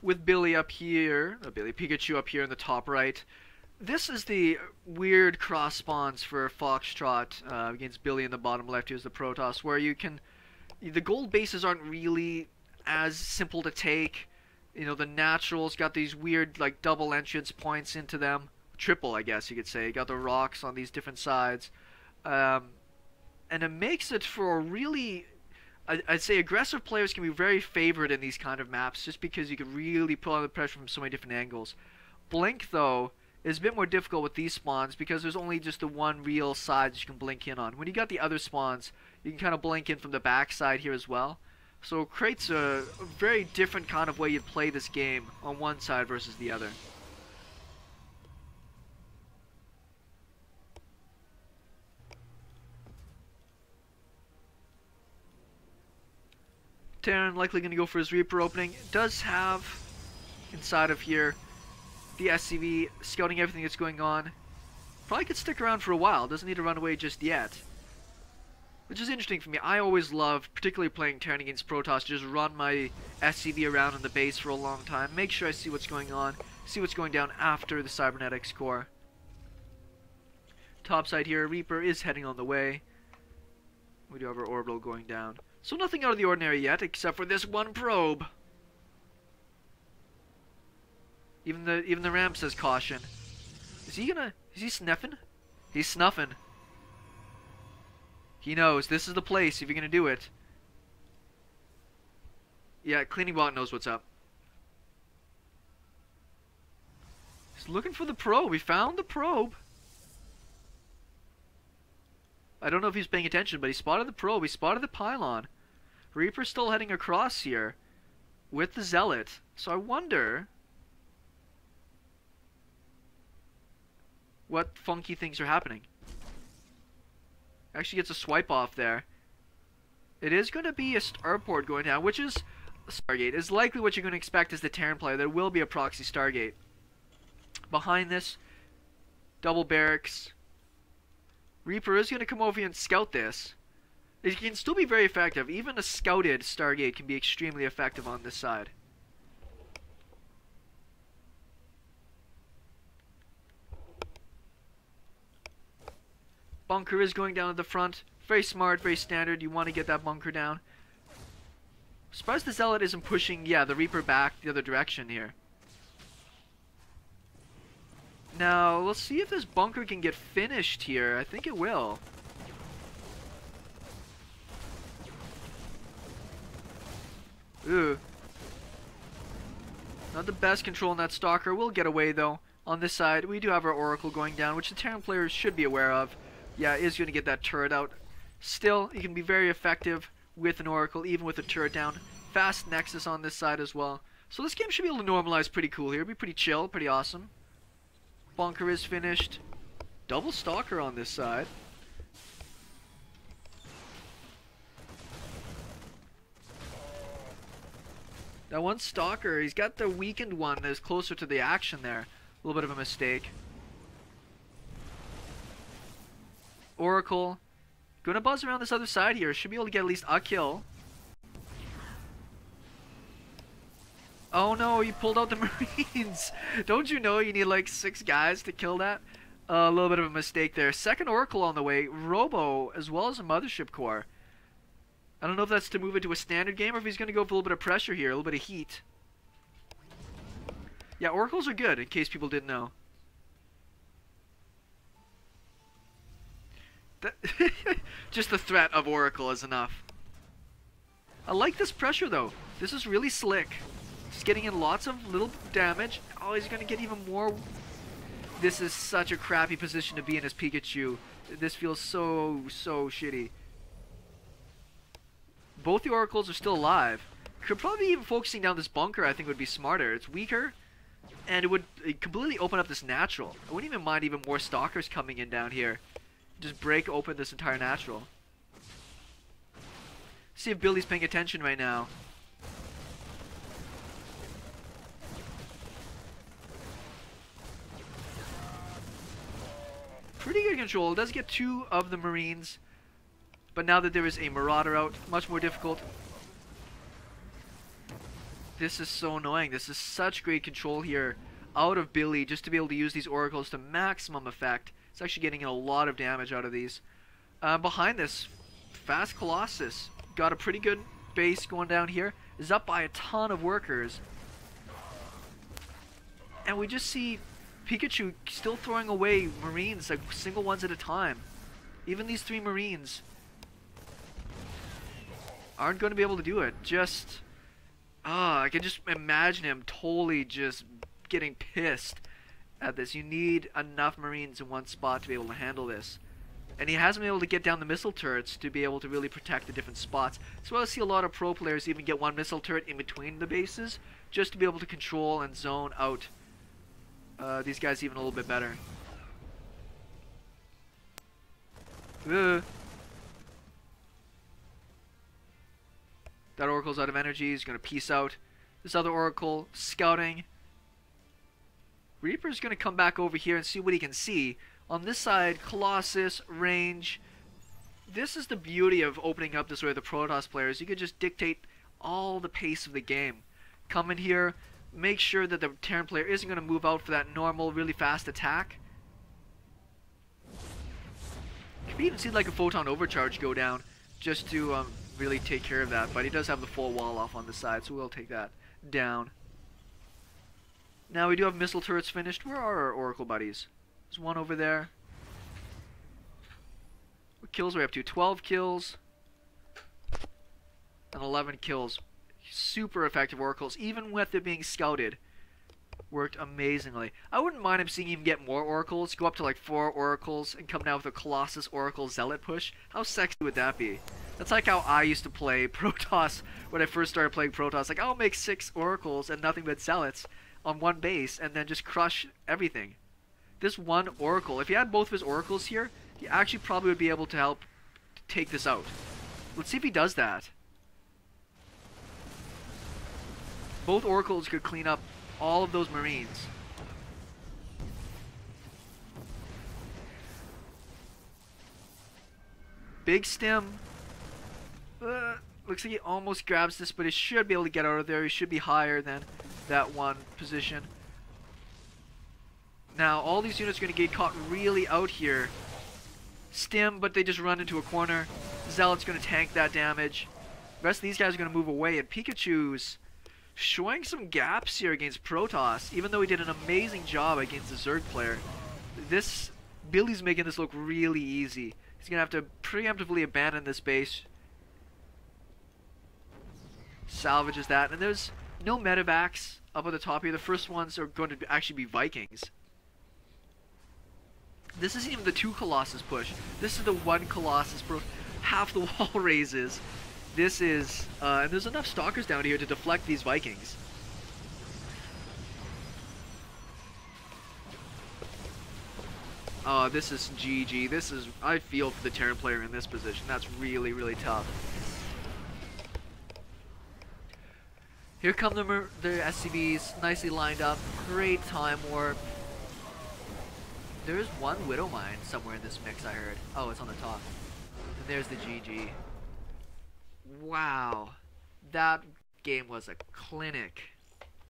with Billy up here, Pikachu up here in the top right. This is the weird cross spawns for Foxtrot against Billy in the bottom left. Here's the Protoss, where you can... The gold bases aren't really as simple to take. You know, the naturals got these weird, like, double entrance points into them. Triple, I guess you could say. You got the rocks on these different sides. And it makes it for a really... I'd say aggressive players can be very favored in these kind of maps just because you can really put on the pressure from so many different angles. Blink, though, is a bit more difficult with these spawns because there's only just the one real side that you can blink in on. When you got the other spawns, you can kind of blink in from the back side here as well. So it creates a very different kind of way you play this game on one side versus the other. Terran likely going to go for his Reaper opening. It does have inside of here the SCV scouting everything that's going on. Probably could stick around for a while. Doesn't need to run away just yet. Which is interesting for me. I always love, particularly playing Terran against Protoss, to just run my SCV around in the base for a long time. Make sure I see what's going on. See what's going down after the Cybernetics core. Top side here, Reaper is heading on the way. We do have our orbital going down. So nothing out of the ordinary yet, except for this one probe. Even the ramp says caution. Is he sniffing? He's snuffing. He knows this is the place if you're gonna do it. Yeah, Cleaning Bot knows what's up. He's looking for the probe. We found the probe. I don't know if he's paying attention, but he spotted the probe. He spotted the pylon. Reaper's still heading across here with the Zealot. So I wonder what funky things are happening. Actually gets a swipe off there. It is going to be a starport going down, which is Stargate. Is likely what you're going to expect as the Terran player. There will be a proxy Stargate. Behind this, double barracks. Reaper is going to come over here and scout this. It can still be very effective. Even a scouted Stargate can be extremely effective on this side. Bunker is going down at the front. Very smart, very standard. You want to get that bunker down. Surprised the Zealot isn't pushing, yeah, the Reaper back the other direction here. Now, let's see if this bunker can get finished here. I think it will. Ooh. Not the best control on that Stalker. We'll get away, though. On this side, we do have our Oracle going down, which the Terran players should be aware of. Yeah, is going to get that turret out. Still, you can be very effective with an Oracle, even with a turret down. Fast Nexus on this side as well. So this game should be able to normalize pretty cool here. Be pretty chill, pretty awesome. Bunker is finished. Double Stalker on this side. That one Stalker, he's got the weakened one that is closer to the action there. A little bit of a mistake. Oracle. Gonna buzz around this other side here. Should be able to get at least a kill. Oh no, you pulled out the Marines. Don't you know you need like 6 guys to kill that? A little bit of a mistake there. Second Oracle on the way. Robo as well as a Mothership Core. I don't know if that's to move it to a standard game or if he's going to go for a little bit of pressure here. A little bit of heat. Yeah, Oracles are good in case people didn't know. Just the threat of Oracle is enough. I like this pressure though. This is really slick. Just getting in lots of little damage. Oh, he's going to get even more. This is such a crappy position to be in as Pikachu. This feels so shitty. Both the Oracles are still alive. Could probably even focusing down this bunker I think would be smarter. It's weaker. And it would completely open up this natural. I wouldn't even mind even more Stalkers coming in down here. Just break open this entire natural. See if Billy's paying attention right now. Pretty good control. It does get 2 of the Marines. But now that there is a Marauder out, much more difficult. This is so annoying. This is such great control here out of Billy just to be able to use these oracles to maximum effect. It's actually getting a lot of damage out of these. Behind this, Fast Colossus got a pretty good base going down here. Is up by a ton of workers. And we just see Pikachu still throwing away Marines, like single ones at a time. Even these 3 Marines aren't going to be able to do it. Just, I can just imagine him totally just getting pissed at this. You need enough Marines in one spot to be able to handle this. And he hasn't been able to get down the missile turrets to be able to really protect the different spots. So I see a lot of pro players even get one missile turret in between the bases just to be able to control and zone out these guys even a little bit better. That Oracle's out of energy. He's going to peace out. This other Oracle scouting. Reaper's going to come back over here and see what he can see. On this side, Colossus, range. This is the beauty of opening up this way with the Protoss players. You could just dictate all the pace of the game. Come in here, make sure that the Terran player isn't going to move out for that normal, really fast attack. You could even see like a photon overcharge go down just to really take care of that. But he does have the full wall off on the side, so we'll take that down. Now we do have missile turrets finished. Where are our Oracle buddies? There's one over there. What kills are we up to? 12 kills and 11 kills. Super effective Oracles, even with it being scouted. Worked amazingly. I wouldn't mind him seeing him get more Oracles, go up to like 4 Oracles, and come down with a Colossus Oracle Zealot push. How sexy would that be? That's like how I used to play Protoss when I first started playing Protoss. Like, I'll make 6 Oracles and nothing but Zealots on one base, and then just crush everything. This one Oracle, if he had both of his Oracles here, he actually probably would be able to help take this out. Let's see if he does that. Both Oracles could clean up all of those Marines. Big stim. Looks like he almost grabs this, but he should be able to get out of there. He should be higher than that one position. Now, all these units are going to get caught really out here. Stim, but they just run into a corner. Zealot's going to tank that damage. The rest of these guys are going to move away, and Pikachu's showing some gaps here against Protoss, even though he did an amazing job against the Zerg player. Billy's making this look really easy. He's going to have to preemptively abandon this base. Salvages that, and there's no medevacs up at the top here. The first ones are going to actually be Vikings. This isn't even the 2 Colossus push. This is the 1 Colossus push. Half the wall raises. This is, and there's enough Stalkers down here to deflect these Vikings. This is GG. This is, I feel for the Terran player in this position. That's really, really tough. Here come the SCVs, nicely lined up. Great time warp. There's one Widow Mine somewhere in this mix, I heard. Oh, it's on the top. And there's the GG. Wow. That game was a clinic.